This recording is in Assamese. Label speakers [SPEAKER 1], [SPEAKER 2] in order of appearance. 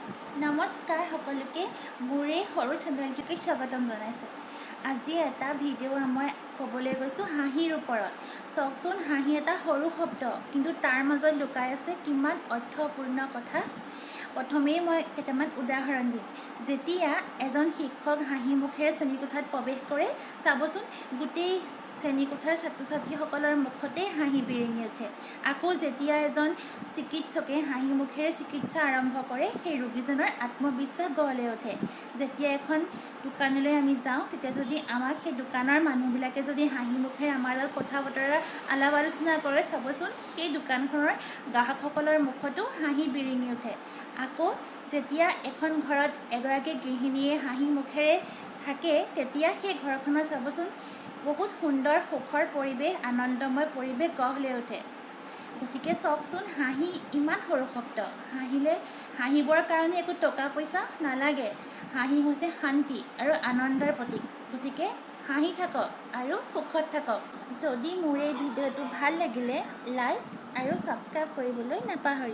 [SPEAKER 1] নমস্কাৰ সকলোকে মোৰ এই সৰু চেনেলটোকে স্বাগতম জনাইছোঁ। আজি এটা ভিডিঅ' মই ক'বলৈ গৈছোঁ হাঁহিৰ ওপৰত। চাওকচোন, হাঁহি এটা সৰু শব্দ, কিন্তু তাৰ মাজত লুকাই আছে কিমান অৰ্থপূৰ্ণ কথা। প্ৰথমেই মই কেইটামান উদাহৰণ দিম। যেতিয়া এজন শিক্ষক হাঁহি মুখেৰে শ্ৰেণীকোঠাত প্ৰৱেশ কৰে, চাবচোন গোটেই শ্ৰেণীকোঠাৰ ছাত্ৰ ছাত্ৰীসকলৰ মুখতে হাঁহি বিৰিঙি উঠে। আকৌ যেতিয়া এজন চিকিৎসকে হাঁহি মুখেৰে চিকিৎসা আৰম্ভ কৰে, সেই ৰোগীজনৰ আত্মবিশ্বাস গঢ় লৈ উঠে। যেতিয়া এখন দোকানলৈ আমি যাওঁ, তেতিয়া যদি আমাক সেই দোকানৰ মানুহবিলাকে যদি হাঁহি মুখেৰে আমাৰ লগত কথা বতৰা আলাপ আলোচনা কৰে, চাবচোন সেই দোকানখনৰ গ্ৰাহকসকলৰ মুখতো হাঁহি বিৰিঙি উঠে। আকৌ যেতিয়া এখন ঘৰত এগৰাকী গৃহিণীয়ে হাঁহি মুখেৰে থাকে, তেতিয়া সেই ঘৰখনৰ চাবচোন বহুত সুন্দৰ সুখৰ পৰিৱেশ, আনন্দময় পৰিৱেশ গঢ় লৈ উঠে। গতিকে চাওকচোন, হাঁহি ইমান সৰু শব্দ। হাঁহিবৰ কাৰণে একো টকা পইচা নালাগে। হাঁহি হৈছে শান্তি আৰু আনন্দৰ প্ৰতীক। গতিকে হাঁহি থাকক আৰু সুখত থাকক। যদি মোৰ এই ভিডিঅ'টো ভাল লাগিলে লাইক আৰু ছাবস্ক্ৰাইব কৰিবলৈ নাপাহৰিব।